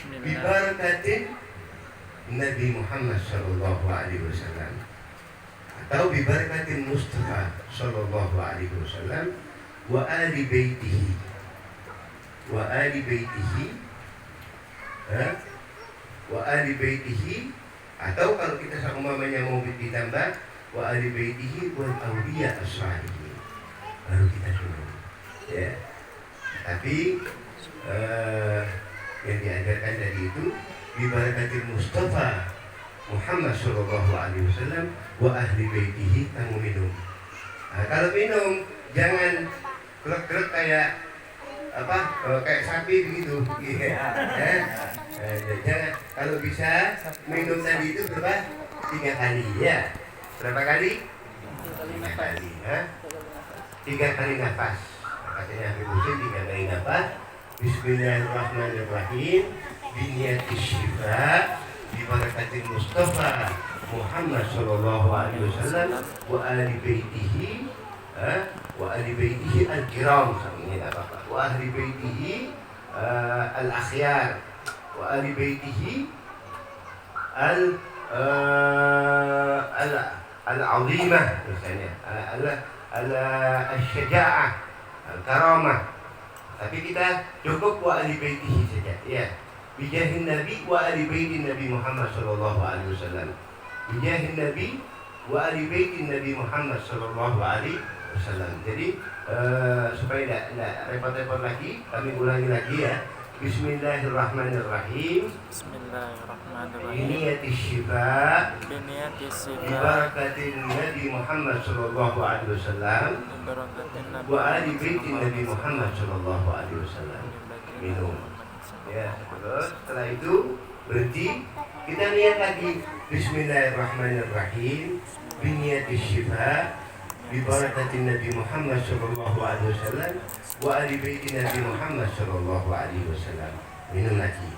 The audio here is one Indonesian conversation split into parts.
Bibarakatin Nabi Muhammad sallallahu alaihi wasallam atau bibarakatin Mustafa sallallahu alaihi wasallam wa ali baitihi wa ali baitihi atau kalau kita seumpamanya mau ditambah wa ali baitihi wal awliya as-salihin baru kita suruh ya. Tapi yang diajarkan dari itu bibarakatil Mustafa Muhammad sallallahu alaihi wasallam wa ahli baitihi kamu minum. Nah, kalau minum jangan klek-klek kayak apa kayak sapi begitu ya. Jangan, kalau bisa minum tadi itu berapa? 3 kali ya. Berapa kali? 3 kali ya. 3 kali nafas. Katanya Habib Husain 3 kali nafas. Bismillahirrahmanirrahim. Biniyatis syifa bibarakatil Mustafa Muhammad sallallahu alaihi wasallam wa ahli baitihi al-kiram ini apa? Wa ahli baitihi al-akhyar wa ahli baitihi al-azimah misalnya al-syaja'ah al-karamah. Tapi kita cukup wa ahli baitihi saja ya. Bijahin Nabi wa ahli baitin Nabi Muhammad sallallahu alaihi wasallam. Bijahin Nabi wa ahli baitin Nabi Muhammad sallallahu alaihi wasallam. Jadi supaya tidak repot-repot lagi, kami ulangi lagi ya. Bismillahirrahmanirrahim. Bismillahirrahmanirrahim. Biniyatis syifa. Bibarakatin Nabi Muhammad sallallahu alaihi wasallam. Wa ahli baitin Nabi Muhammad sallallahu alaihi wasallam. Minum. Ya, terus setelah itu berhenti, kita niat lagi Bismillahirrahmanirrahim. Biniyatis syifa bibarakatin Nabi Muhammad sallallahu alaihi wasallam wa ali baiti Nabi Muhammad sallallahu alaihi wasallam. Minum lagi.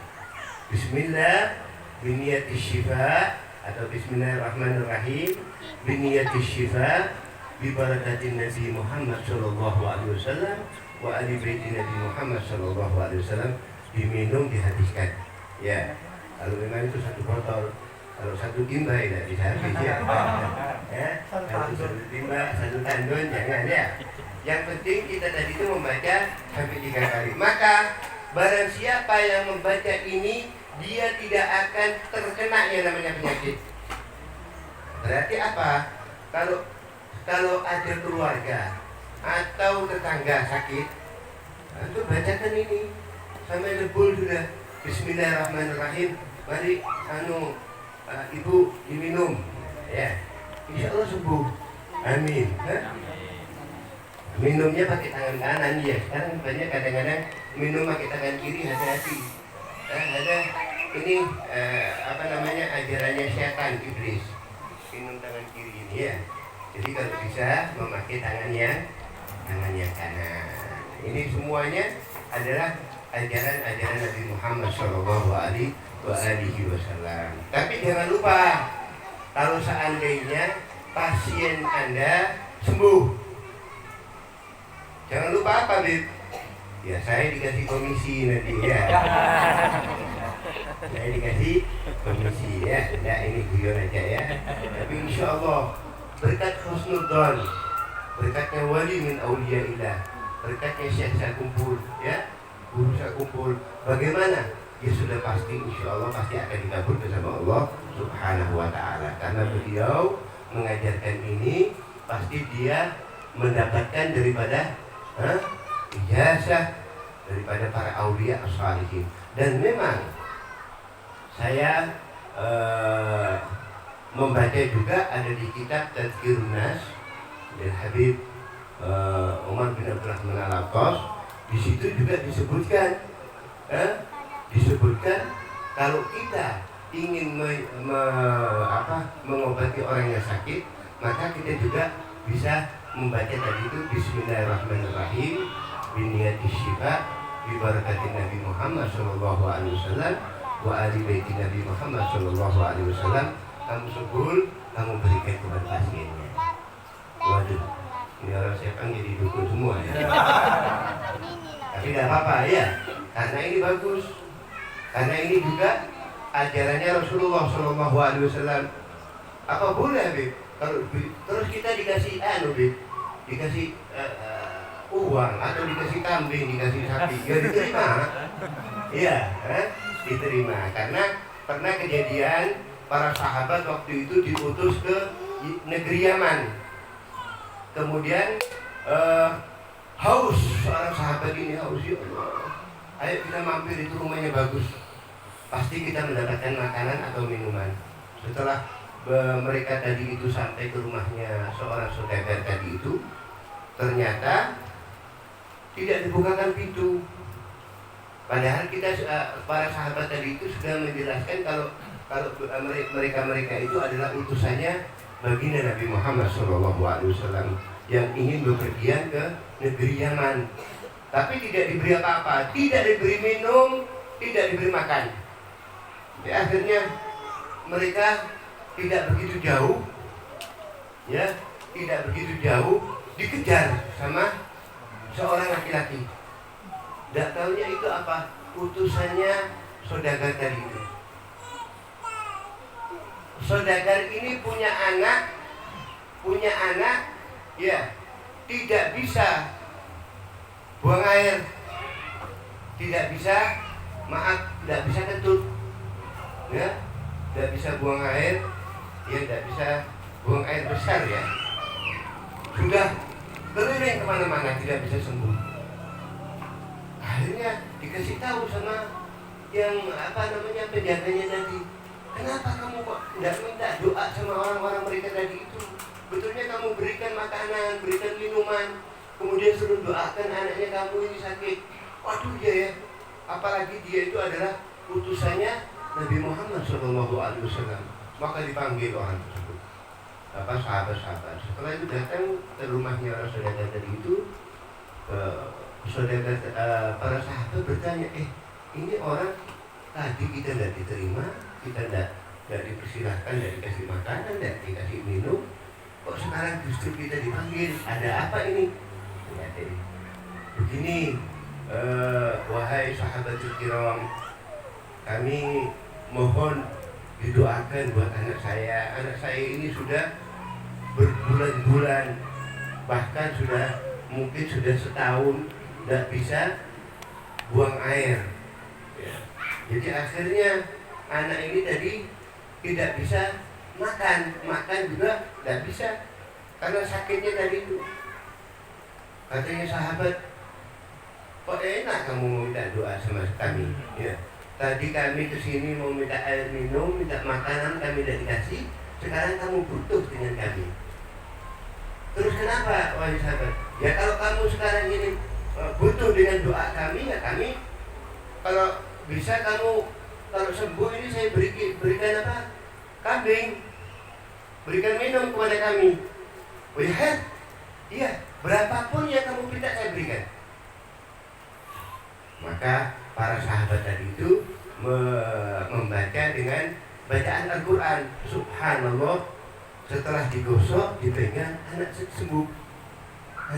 Bismillah biniyatis syifa atau Bismillahirrahmanirrahim biniyatis syifa bibarakatin Nabi Muhammad sallallahu alaihi wasallam wa ali baiti Nabi Muhammad sallallahu alaihi wasallam. Diminum, dihabiskan ya. Kalau memang itu 1 botol, kalau 1 timba tidak bisa habis ya. Kalau 1 timba 1 tandon jangan ya. Yang penting kita tadi itu membaca sampai 3 kali. Maka barang siapa yang membaca ini, dia tidak akan terkena yang namanya penyakit. Berarti apa? Kalau ada keluarga atau tetangga sakit, itu bacakan ini sampai lebul sudah. Bismillahirrahmanirrahim. Mari ibu diminum ya. Insya Allah sembuh. Amin. Minumnya pakai tangan kanan ya. Sekarang banyak kadang-kadang minum pakai tangan kiri, hati-hati. Ada ini ajarannya setan iblis. Minum tangan kiri ini ya. Jadi kalau bisa memakai tangannya kanan. Ini semuanya adalah ajaran Nabi Muhammad sallallahu alaihi wasallam. Tapi jangan lupa, kalau seandainya pasien Anda sembuh, jangan lupa apa, Bib? Ya, saya dikasih komisi nanti ya. Saya dikasih komisi ya. Nah, ini guyon aja ya. Tapi insya Allah berkat husnudzon, berkatnya wali min auliyaillah, berkatnya syekh saya kumpul ya. Guru saya kumpul, bagaimana? Ya sudah pasti, insya Allah pasti akan dikabulkan sama Allah Subhanahu wa ta'ala. Karena beliau mengajarkan ini, pasti dia mendapatkan daripada ijazah daripada para aulia as-salihin. Dan memang saya membaca juga ada di kitab Tadhkirun Nas dari Habib Umar bin Abdurrahman Al-Attas. Di situ juga disebutkan kalau kita ingin mengobati orang yang sakit, maka kita juga bisa membaca tadi itu Bismillahirrahmanirrahim biniyatis syifa bibarakatin Nabi Muhammad sallallahu alaihi wasallam wa ali baiti Nabi Muhammad sallallahu alaihi wasallam. Kamu sebul, kamu berikan kepada pasiennya. Waduh, ini orang setan jadi dukun semua ya. Tapi tidak apa-apa ya, karena ini bagus. Karena ini juga ajarannya Rasulullah SAW. Apa boleh, Habib? Kalau terus kita dikasih Habib, dikasih uang atau dikasih kambing, dikasih sapi, ya diterima. Iya, diterima. Karena pernah kejadian para sahabat waktu itu diutus ke negeri Yaman. Kemudian haus, seorang sahabat ini haus, ya Allah, ayo kita mampir, itu rumahnya bagus, pasti kita mendapatkan makanan atau minuman. Setelah mereka tadi itu sampai ke rumahnya seorang saudagar tadi itu, ternyata tidak dibukakan pintu. Padahal kita para sahabat tadi itu sudah menjelaskan kalau mereka itu adalah utusannya baginda Nabi Muhammad SAW yang ingin bepergian ke negeri Yaman. Tapi tidak diberi apa-apa, tidak diberi minum, tidak diberi makan. Ya, akhirnya mereka tidak begitu jauh, ya, tidak begitu jauh, dikejar sama seorang laki-laki. Tidak tahunya itu apa? Utusannya saudagar tadi itu. Saudagar ini punya anak, ya, tidak bisa buang air, tidak bisa kentut, ya, tidak bisa buang air, ya, tidak bisa buang air besar, ya. Sudah keliling kemana-mana, tidak bisa sembuh. Akhirnya dikasih tahu sama yang penjaganya tadi, kenapa kamu kok tidak minta doa sama orang-orang mereka tadi itu? Betulnya kamu berikan makanan, berikan minuman, kemudian suruh doakan anaknya kamu ini sakit. Waduh, ya, apalagi dia itu adalah utusannya Nabi Muhammad SAW. Maka dipanggil orang tersebut, sahabat-sahabat. Setelah itu datang ke rumahnya orang saudagar tadi itu, para sahabat bertanya, ini orang tadi kita tidak diterima, kita tidak dipersilahkan, tidak dikasih makanan, tidak dikasih minum, kok sekarang justru kita dipanggil, ada apa ini? Begini, wahai sahabatul kiram, kami mohon didoakan buat anak saya. Anak saya ini sudah berbulan-bulan, bahkan mungkin sudah setahun tidak bisa buang air, ya. Jadi akhirnya anak ini tadi tidak bisa makan juga tidak bisa karena sakitnya tadi itu. Katanya sahabat, kok enak kamu mau minta doa sama kami, ya. Tadi kami kesini mau minta air minum, minta makanan, kami tidak dikasih. Sekarang kamu butuh dengan kami. Terus kenapa, wahai sahabat? Ya kalau kamu sekarang ini butuh dengan doa kami, ya kami, kalau bisa kamu, kalau sembuh ini saya berikan apa? Kambing. Berikan minum kepada kami. Oh ya, iya, berapapun yang kamu minta saya berikan. Maka para sahabat tadi itu membaca dengan bacaan Al-Quran. Subhanallah, setelah digosok, dipegang, anak sembuh.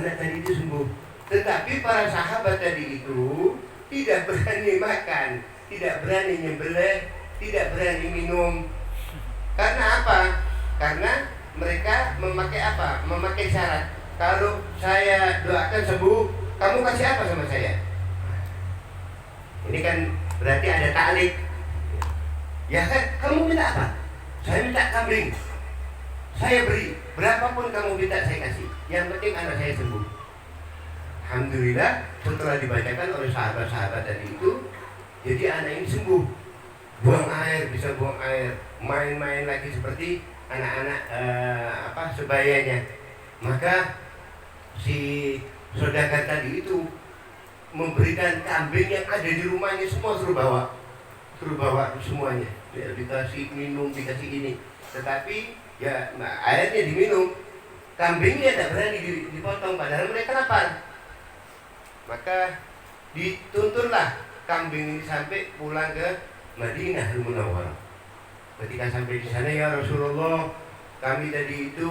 Anak tadi itu sembuh. Tetapi para sahabat tadi itu tidak berani makan, tidak berani nyembelih, tidak berani minum. Karena apa? Karena mereka memakai apa? Memakai syarat. Kalau saya doakan sembuh, kamu kasih apa sama saya? Ini kan berarti ada taklik. Ya kan, kamu minta apa? Saya minta kambing. Saya beri, berapapun kamu minta saya kasih. Yang penting anak saya sembuh. Alhamdulillah, setelah dibacakan oleh sahabat-sahabat tadi itu, jadi anak ini sembuh. Buang air, bisa buang air, main-main lagi seperti anak-anak sebayanya. Maka si saudagar tadi itu memberikan kambing yang ada di rumahnya semua suruh bawa semuanya. Ya, dikasih minum, dikasih ini. Tetapi ya airnya diminum, kambingnya tidak berani dipotong padahal mereka lapar. Maka dituntunlah kambing ini sampai pulang ke Madinah Munawwarah. Ketika sampai di sana, ya Rasulullah, kami tadi itu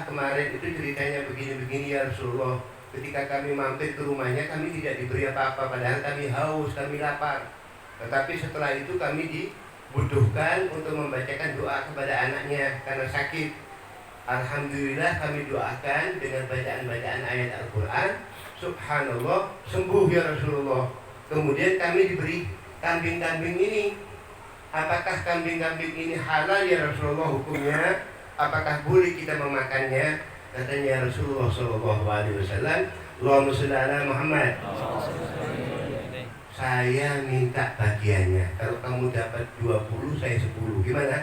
kemarin itu ceritanya begini-begini ya Rasulullah. Ketika kami mampir ke rumahnya, kami tidak diberi apa-apa, padahal kami haus, kami lapar. Tetapi setelah itu kami dibutuhkan untuk membacakan doa kepada anaknya karena sakit. Alhamdulillah kami doakan dengan bacaan-bacaan ayat Al-Quran. Subhanallah, sembuh ya Rasulullah. Kemudian kami diberi kambing-kambing ini. Apakah kambing-kambing ini halal ya Rasulullah hukumnya? Apakah boleh kita memakannya? Katanya Rasulullah SAW, Allahumma sholli ala Muhammad. Saya minta bagiannya. Kalau kamu dapat 20, saya 10. Gimana?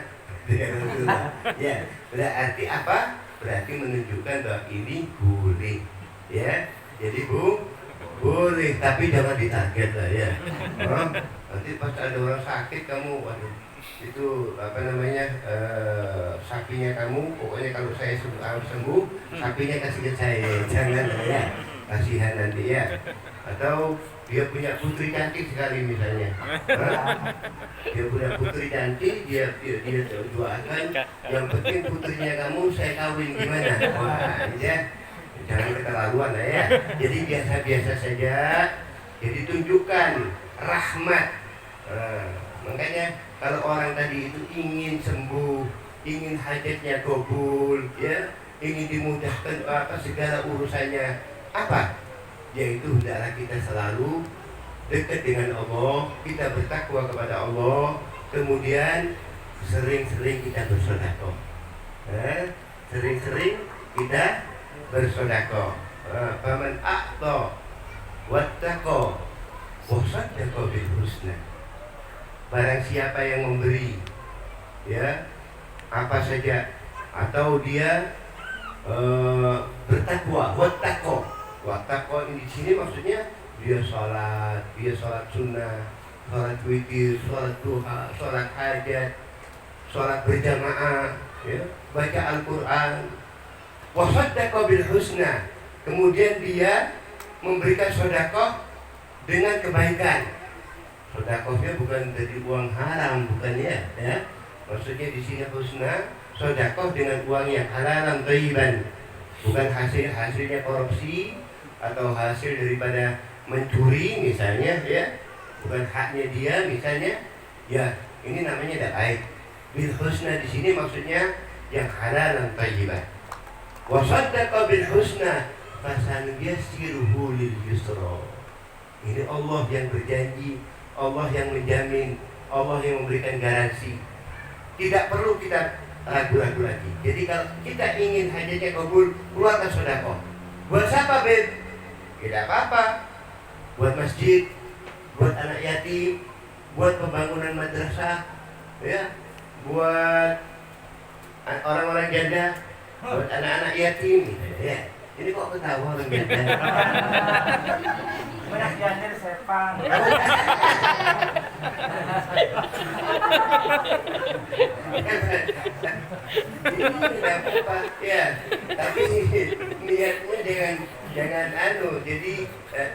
Ya, berarti apa? Berarti menunjukkan bahwa ini boleh. Ya, jadi boleh, tapi jangan ditarget lah ya. Nanti pas ada orang sakit kamu, waduh, itu apa namanya, sapinya kamu, pokoknya kalau saya harus sembuh, sapinya kasih ke saya, jangan ya, kasihan nanti ya. Atau dia punya putri cantik sekali misalnya, dia punya putri cantik, dia doakan, yang penting putrinya kamu saya kawin, gimana? Wah, ya, jangan keterlaluan lah ya. Jadi biasa-biasa saja. Jadi tunjukkan rahmat. Makanya kalau orang tadi itu ingin sembuh, ingin hajatnya kabul, ya, ingin dimudahkan apa segala urusannya, apa? Yaitu hendaklah kita selalu dekat dengan Allah, kita bertakwa kepada Allah, kemudian sering-sering kita bersedekah. Sering-sering kita bersedekah. Faman a'ta wattaqa wa saddaqa bil husna. Barang siapa yang memberi, ya, apa saja, atau dia bertakwa, wattaqo ini di sini maksudnya dia sholat sunnah, sholat witir, sholat duha, sholat hajat, sholat berjamaah, ya, baca Al-Quran, wasaddaqa bil husna, kemudian dia memberikan sedekah dengan kebaikan. Sedekahnya bukan dari uang haram, bukan ya, maksudnya di sini husna, sedekah dengan uang yang halal thayyiban, bukan hasilnya korupsi atau hasil daripada mencuri misalnya, ya, bukan haknya dia misalnya, ya, ini namanya tidak baik. Bil husna di sini maksudnya yang halal dan thayyiban. Wa saddaqa bil husna fasanuyassiruhu lil yusra. Ini Allah yang berjanji, Allah yang menjamin, Allah yang memberikan garansi. Tidak perlu kita ragu-ragu lagi. Jadi kalau kita ingin hajatnya kabul, keluarkan sedekah. Buat siapa, Beb? Tidak apa-apa. Buat masjid, buat anak yatim, buat pembangunan madrasah, ya, buat orang-orang janda, buat anak-anak yatim, ya. Ini kok ketawa orang janda? Banyak janda di Sepang. Ini tidak apa, ya. Tapi niatnya jangan jadi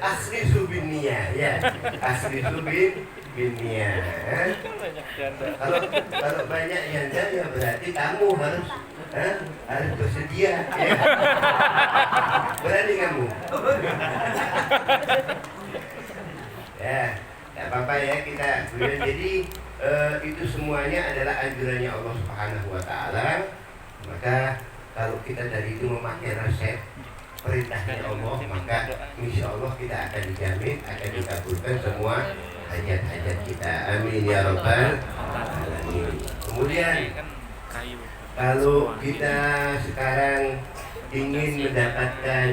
asli subin niat, ya. Asli subin niat. Kalau banyak janda ya berarti kamu harus bersedia, ya. Berani kamu? Ya, tidak apa-apa ya kita. Jadi itu semuanya adalah anjurannya Allah Subhanahu wa Ta'ala. Maka kalau kita dari itu memakai resep perintahnya Allah, maka insya Allah kita akan dijamin, akan dikabulkan semua hajat-hajat kita. Amin ya Rabbal Alamin. Kemudian kalau kita sekarang ingin mendapatkan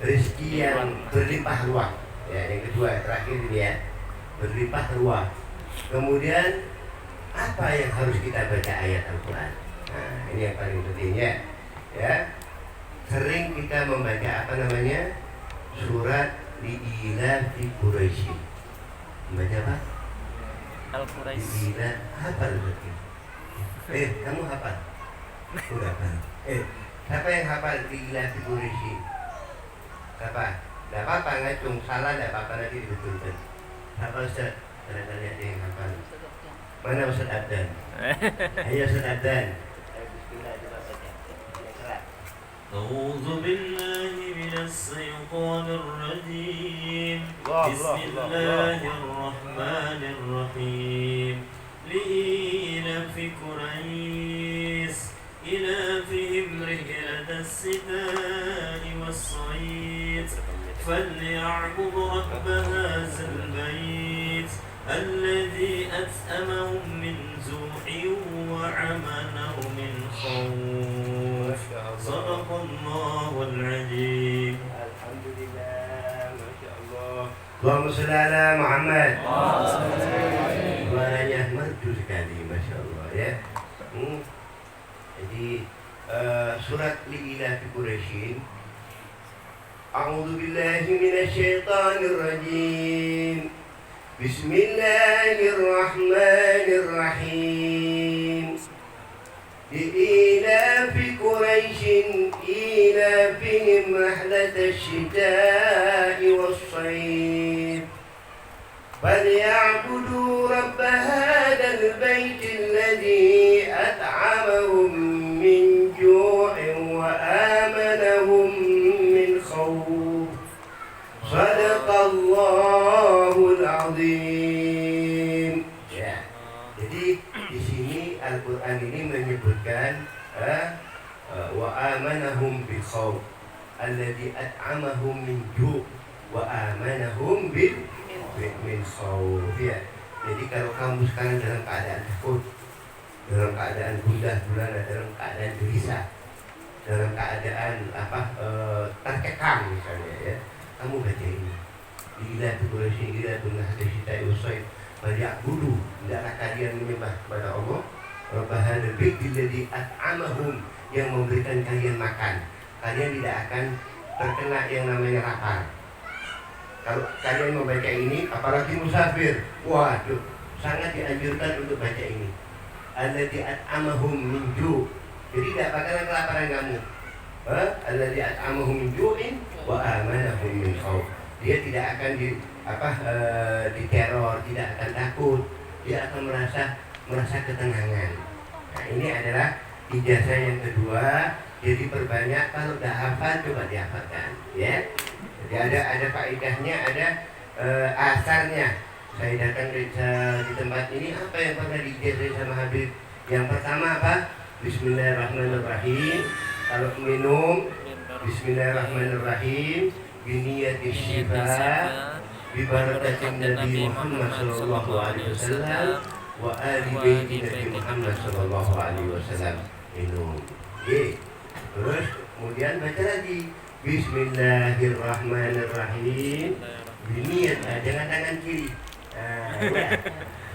rezeki yang berlimpah ruah, ya, yang kedua terakhir ini ya, berlimpah ruah. Kemudian apa yang harus kita baca ayat Al-Quran? Nah, ini yang paling pentingnya, ya. Sering kita membaca apa namanya, surat Li'ilafi Quraisy. Membaca apa? Al-Quraisy. Li'ilafi apa berarti? Kamu hafal? Udah hafal. Siapa yang hafal Li'ilafi Quraisy? Siapa? Tidak apa-apa, ngacung salah, tidak apa-apa, nanti dibetulkan. Hafal Ustaz? Kadang-kadang ada yang hafal. Mana Ustaz Abdan? Ayo Ustaz Abdan. Bismillah, coba baca. أعوذ بالله من الشيطان الرجيم بسم الله الرحمن الرحيم لإيلاف قريش إيلافهم رحلة الشتاء والصيف فليعبدوا رب هذا البيت الذي أطعمهم من جوع وآمنهم من خوف صدق الله العظيم. Alhamdulillah, Masya Allah. Allahumma sholli ala Muhammad. Suaranya merdu sekali, Masya Allah ya. Jadi surat Li'ilafi Quraisyin. A'udzu billahi minasyaitonir rajim. Bismillahirrahmanirrahim. لإيلاف قريش إيلافهم رحلة الشتاء والصيف فليعبدوا رب هذا البيت الذي أطعمهم من جوع وآمنهم من خوف صدق الله العظيم. Ya. Jadi di sini Al-Quran ini menyebutkan wa amanahum bil khawf alladzi at'amahum min ju' wa amanahum min khawf. Ya. Jadi kalau kamu sekarang dalam keadaan takut, dalam keadaan gundah gulana, dalam keadaan gelisah, dalam keadaan terkekang misalnya ya, kamu baca ini. Li'ilafi Quraisyin ilafihim rihlat asy-syita'i was-shayf falyabudu, hendaklah kalian menyembah kepada Allah Rabb hadzal bait alladzi at'amahum, yang memberikan kalian makan. Kalian tidak akan terkena yang namanya lapar. Kalau kalian membaca ini, apalagi musafir, waduh, sangat dianjurkan untuk baca ini. Alladzi at'amahum min ju', jadi tidak bakalan kelaparan kamu. Alladzi at'amahum min ju'in wa amanahum min khauf. Dia tidak akan diteror, tidak akan takut, dia akan merasa ketenangan. Nah, ini adalah ijazah yang kedua. Jadi perbanyak, kalau dah hafal coba dihafalkan, ya. Jadi ada faedahnya, ada asarnya. Saya datang di tempat ini, apa yang pernah diijazah sama Habib? Yang pertama apa? Bismillahirrahmanirrahim. Kalau minum, Bismillahirrahmanirrahim. Biniyatis syifa bibarakatin Nabi Muhammad sallallahu alaihi wasallam wa ali baiti Nabi Muhammad sallallahu alaihi wasallam. Minum. Terus kemudian baca lagi Bismillahirrahmanirrahim. Biniat, jangan tangan kiri. Ya.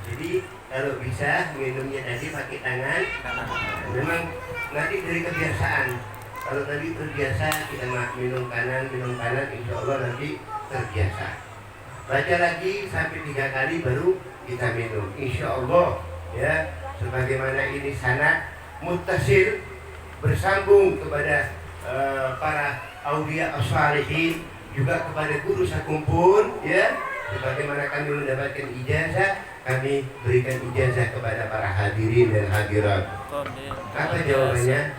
Jadi kalau bisa minumnya tadi pakai tangan. Memang nanti dari kebiasaan. Kalau tadi terbiasa kita minum kanan, insya Allah nanti terbiasa. Baca lagi sampai 3 kali baru kita minum, insya Allah ya. Sebagaimana ini sanad muttasil, bersambung kepada para aulia as-salihin, juga kepada guru sakumpul ya. Sebagaimana kami mendapatkan ijazah, kami berikan ijazah kepada para hadirin dan hadirat. Apa jawabannya?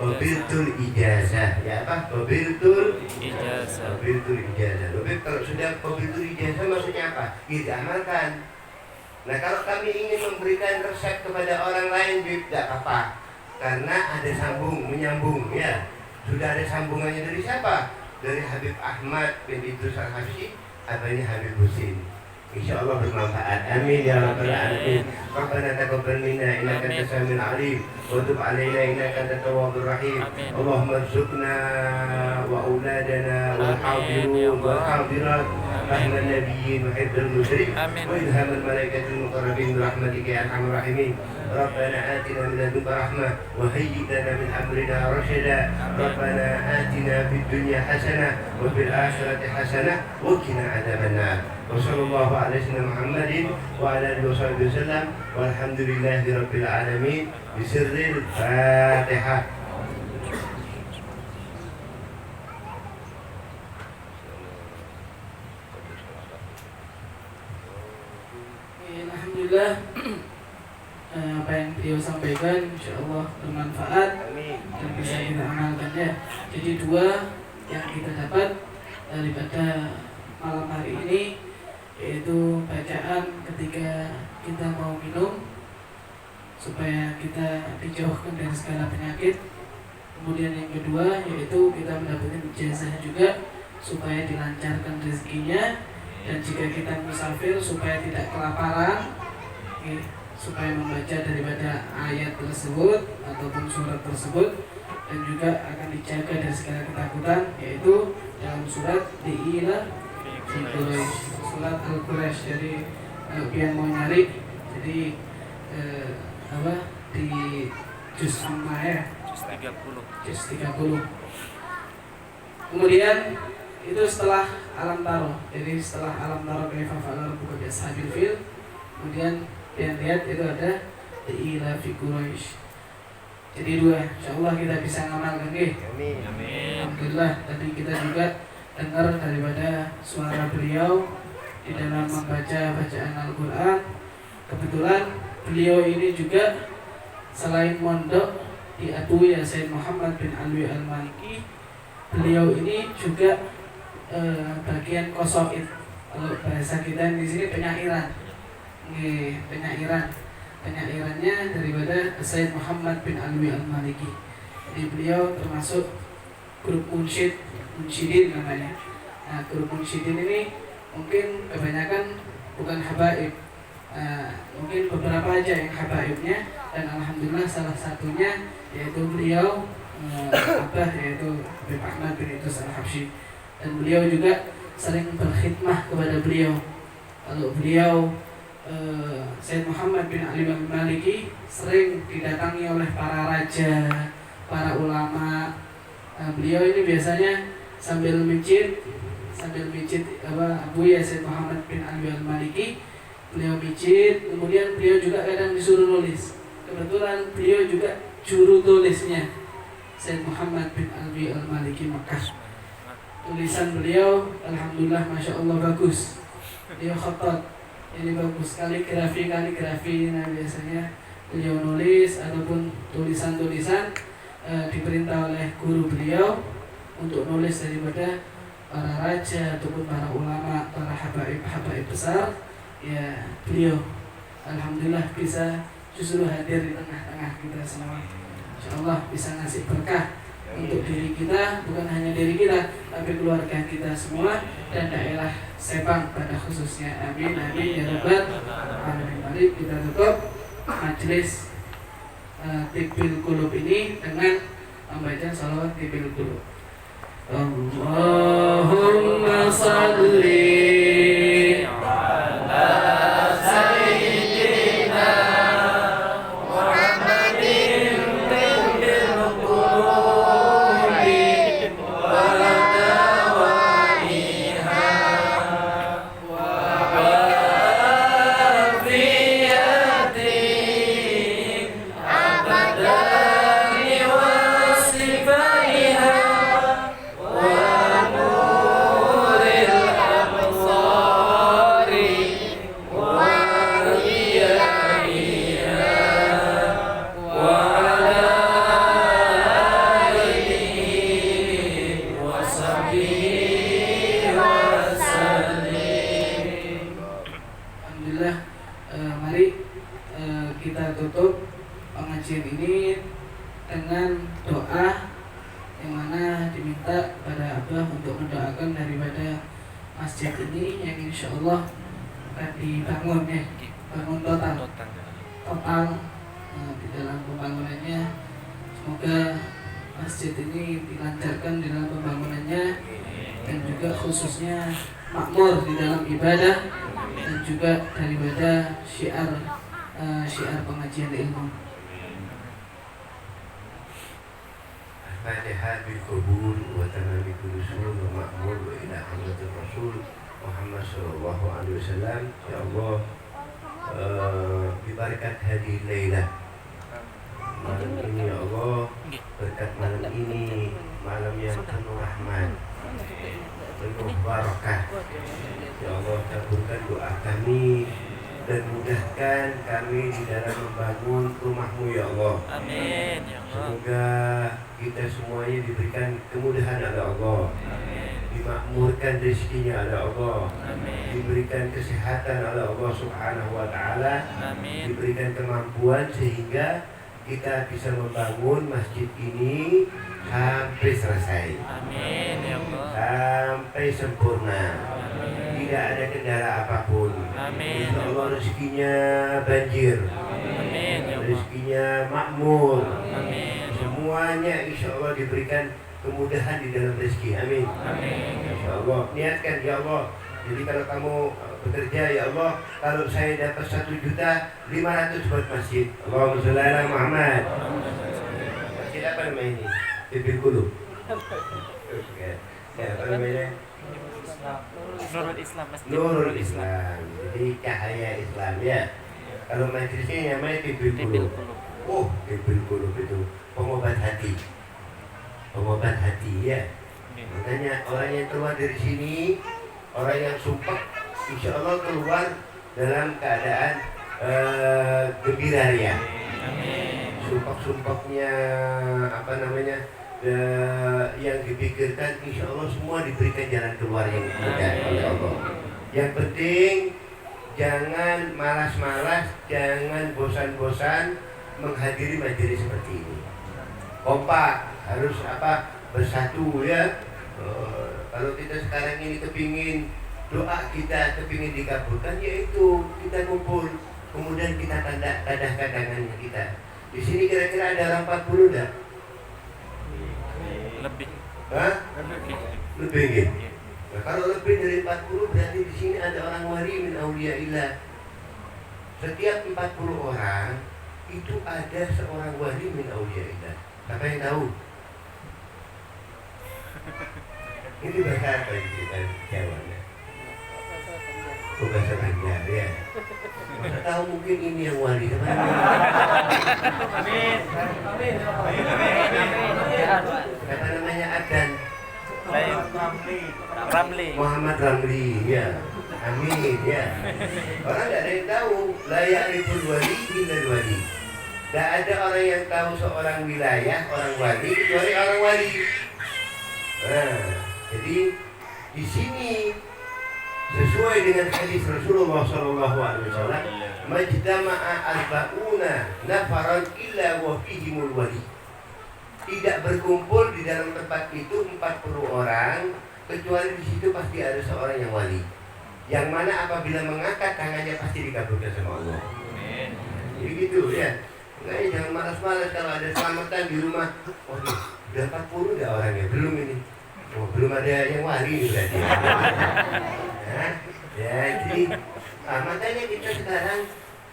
Qabiltul ijazah, ya apa? Qabiltul ijazah. Qabiltul ijazah. Kalau sudah qabiltul ijazah maksudnya apa? Diamalkan. Nah, kalau kami ingin memberikan resep kepada orang lain tidak apa-apa, karena ada menyambung ya. Sudah ada sambungannya dari siapa? Dari Habib Ahmad bin Idrus Al-Habsyi, apa ini Habib Husin. Insyaallah bermanfaat. Amin ya rabbal alamin. Rabbana taqabbal minna innaka antas samiul alim wa tub alaina innaka antat tawwabur rahim. Allahumma arzuqna wa auladana wal hadirun wal hadirat rahman nabiyyin wa hibdul musyrik wa ilhamal malaikatil muqarrabin birahmatika ya arhamar rahimin. Rabbana atina min ladunka rahmah wa hayyi lana min amrina rashada. Rabbana atina fid dunya hasanah wa fil akhirati hasanah wa qina adzabannar. Wassallallahu ala sayyidina Muhammadin wa ala alihi wasallam walhamdulillahi rabbil alamin bisirril Fatihah. Alhamdulillah, apa yang beliau sampaikan insyaallah bermanfaat. Amin. dan bisa kita amalkannya. Jadi dua yang kita dapat daripada malam hari ini, yaitu bacaan ketika kita mau minum supaya kita dijauhkan dari segala penyakit. Kemudian yang kedua yaitu kita mendapatkan ijazah juga supaya dilancarkan rezekinya, dan jika kita musafir supaya tidak kelaparan, supaya membaca daripada ayat tersebut ataupun surat tersebut, dan juga akan dijaga dari segala ketakutan, yaitu dalam surat Li'ila fi Quraisy, surat Al-Quraisy. Jadi yang mau nyari, jadi di juz 5 ya, juz 30. Kemudian itu setelah alam taro. Jadi setelah alam taro kaifa fa'ala rabbuka bi ashabil fil, kemudian yang lihat itu ada Li'ila fi Quraisy. Jadi dua, insyaallah kita bisa ngamalkan nggih. Amin. Alhamdulillah, tadi kita juga dengar daripada suara beliau di dalam membaca bacaan Al-Qur'an. Kebetulan beliau ini juga selain mondok di Abu Ya Sayyid Muhammad bin Alwi Al-Maliki, beliau ini juga bagian qasaid. Kalau bahasa kita di sini penyairan. Penyairannya daripada Sayyid Muhammad bin Alwi Al-Maliki. Jadi beliau termasuk grup munsyidin namanya. Nah, grup munsyidin ini mungkin kebanyakan bukan habaib. Mungkin beberapa aja yang habaibnya, dan alhamdulillah salah satunya yaitu beliau Abah, yaitu Habib Ahmad bin Idris Al-Habsyi. Dan beliau juga sering berkhidmah kepada beliau. Kalau beliau Sayyid Muhammad bin Ali Al-Maliki sering didatangi oleh para raja, para ulama. Beliau ini biasanya sambil micit Abu Ya Sayyid Muhammad bin Ali Al-Maliki, beliau micit, kemudian beliau juga kadang disuruh nulis. Kebetulan beliau juga juru tulisnya Sayyid Muhammad bin Ali Al-Maliki Makkah. Tulisan beliau alhamdulillah masya Allah bagus. Beliau khatat, ini bagus. Kaligrafi nah biasanya beliau nulis ataupun tulisan-tulisan diperintah oleh guru beliau untuk nulis daripada para raja ataupun para ulama, para habaib besar. Ya beliau alhamdulillah bisa justru hadir di tengah-tengah kita semua. Insyaallah bisa ngasih berkah untuk diri kita, bukan hanya diri kita, tapi keluarga kita semua dan daerah Sepang pada khususnya. Amin amin ya rabbal alamin. Mari kita tutup majelis Tibbil Qulub ini dengan membaca salawat Tibbil Qulub. Allahumma salli ala total di dalam pembangunannya. Semoga masjid ini dilancarkan di dalam pembangunannya, dan juga khususnya makmur di dalam ibadah, dan juga daripada syiar pengajian ilmu. Al-Fatihah bil qabul wa tamamil usul wa ma'mur wa ila hamdatir rasul Muhammad sallallahu alaihi wasallam. Ya Allah, bibarakat hadhihi lailah, malam ini ya Allah, berkat malam ini, malam yang penuh rahmat, penuh barakah. Ya Allah, kabulkan doa kami, dan mudahkan kami di dalam membangun rumah-Mu ya Allah. Amin ya Allah. Semoga kita semuanya diberikan kemudahan oleh Allah. Amin. Dimakmurkan rezekinya oleh Allah. Amin. Diberikan kesehatan oleh Allah Subhanahu wa taala. Amin. Diberikan kemampuan sehingga kita bisa membangun masjid ini sampai selesai. Amin ya Allah. Sampai sempurna. Tidak ada kendala apapun. Amin. Insya Allah rezekinya banjir. Amin ya Allah. Rezekinya makmur. Amin. Semuanya insya Allah diberikan kemudahan di dalam rezeki. Amin. Amin. Insya Allah. Niatkan ya Allah. Jadi kalau kamu bekerja ya Allah, kalau saya dapat 1.500.000 buat masjid. Allahumma sholli ala Muhammad. Masjid apa namanya ini? Tibil Qulub. Ya, apa namanya? Nurul Islam Masjid. Nurul Islam. Jadi cahaya Islam ya. Kalau majelisnya namanya Tibil Tibil Qulub. Qulub. Oh, Tibil Qulub itu pengobat hati. Pengobat hati ya. Makanya orang yang keluar dari sini, orang yang sumpah, insya Allah keluar dalam keadaan gembira ya. Sumpah-sumpahnya apa namanya yang dipikirkan, insya Allah semua diberikan jalan keluar yang mudah oleh Allah. Yang penting jangan malas-malas, jangan bosan-bosan menghadiri majelis seperti ini. Kompak, harus bersatu ya. Kalau kita sekarang ini kepingin doa kita kepingin dikabulkan, yaitu kita kumpul, kemudian kita tadahkan tangannya kita. Di sini kira-kira ada orang 40 dah? Lebih. Hah? Lebih. Lebih ya? Nah, kalau lebih dari 40 berarti di sini ada orang wali min auliyaillah. Setiap 40 orang itu ada seorang wali min auliyaillah. Siapa yang tahu? Ini bahasa apa ini kita jawabnya? Oh, bahasa Banjar ya. Masa tahu mungkin ini yang wali teman-teman. Amin. Amin. Apa namanya Adan? Ramli. Muhammad Ramli ya. Amin ya. Orang tidak ada yang tahu. La ya'riful wali illa wali. Tidak ada orang yang tahu seorang wilayah, orang wali kecuali orang wali. Nah, jadi di sini sesuai dengan hadis Rasulullah SAW, majtama'a arba'una nafaran illa wa fihimul wali. Tidak berkumpul di dalam tempat itu 40 orang kecuali di situ pasti ada seorang yang wali. Yang mana apabila mengangkat tangannya pasti dikabulkan sama Allah. Jadi gitu ya. Makanya jangan malas-malas kalau ada selamatan di rumah. Waduh, udah 40 udah orangnya, belum ini. Oh, belum ada yang wali berarti. Nah, ya jadi makanya kita sekarang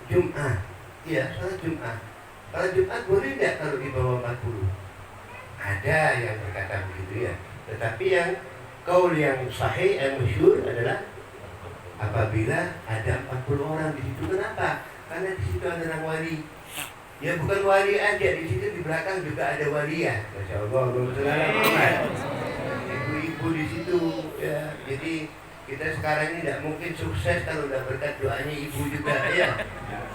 Jumat. Ya, sholat Jumat. Kalau Jumat boleh tidak kalau di bawah 40? Ada yang berkata begitu ya. Tetapi yang kaul yang sahih, yang masyhur adalah apabila ada 40 orang di situ. Kenapa? Karena di situ ada orang wali. Ya bukan wali aja, di situ di belakang juga ada waliyah. Masya Allah, ibu-ibu di situ ya. Jadi kita sekarang ini tidak mungkin sukses kalau tidak berkat doanya ibu juga ya.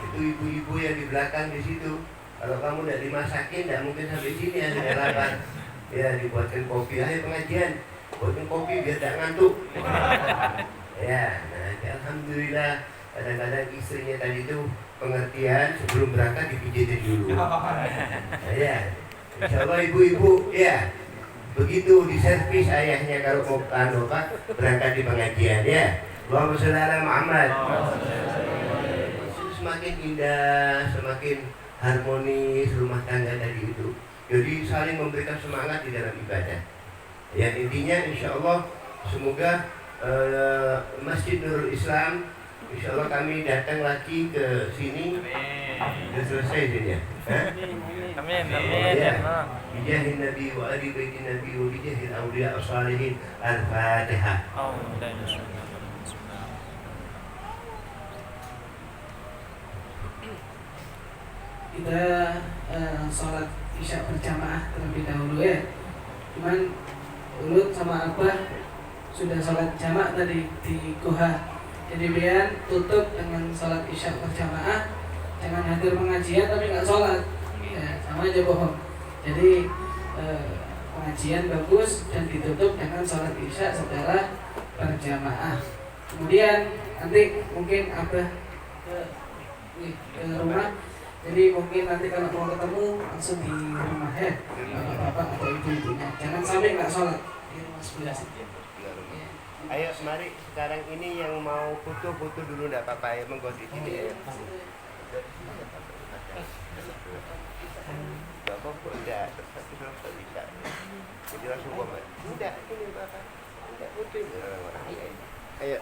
Itu ibu-ibu yang di belakang di situ. Kalau kamu tidak dimasakin, tidak mungkin sampai sini ya, sudah lapar. Ya dibuatkan kopi, ayo pengajian, buatkan kopi biar tidak ngantuk. Ya, nah alhamdulillah kadang-kadang istrinya tadi itu pengertian sebelum berangkat dipijitin dulu. Ya, insya Allah ibu-ibu ya begitu diservis ayahnya kalau mau berangkat di pengajian ya. Allahumma sholli ala Muhammad. Semakin indah, semakin harmonis rumah tangga tadi itu. Jadi saling memberikan semangat di dalam ibadah. Ya intinya insya Allah semoga Masjid Nurul Islam, insya Allah kami datang lagi ke sini. Sudah selesai ini ya. Amin. Ya. Bijahin Nabi wa ali baitin Nabi wa bijahil awliya as-salihin. Al-Fatihah. Kita sholat isya berjamaah terlebih dahulu ya. Cuman Ulut sama Abah sudah sholat jamaah tadi di Goha Jadi Brian tutup dengan sholat isya berjamaah, jangan hadir pengajian tapi nggak sholat, ya, sama aja bohong. Jadi pengajian bagus dan ditutup dengan sholat isya secara berjamaah. Kemudian nanti mungkin Abah ke rumah, jadi mungkin nanti kalau mau ketemu langsung di rumah ya, bapak atau ibu-ibunya. Jangan sampai nggak sholat di rumah sebelah. Ayo mari sekarang ini yang mau foto-foto dulu enggak apa-apa ya, monggo di sini ya. Bapak kok enggak bisa. Jadi langsung bapak. Enggak, ini bapak. Enggak foto. Ayo.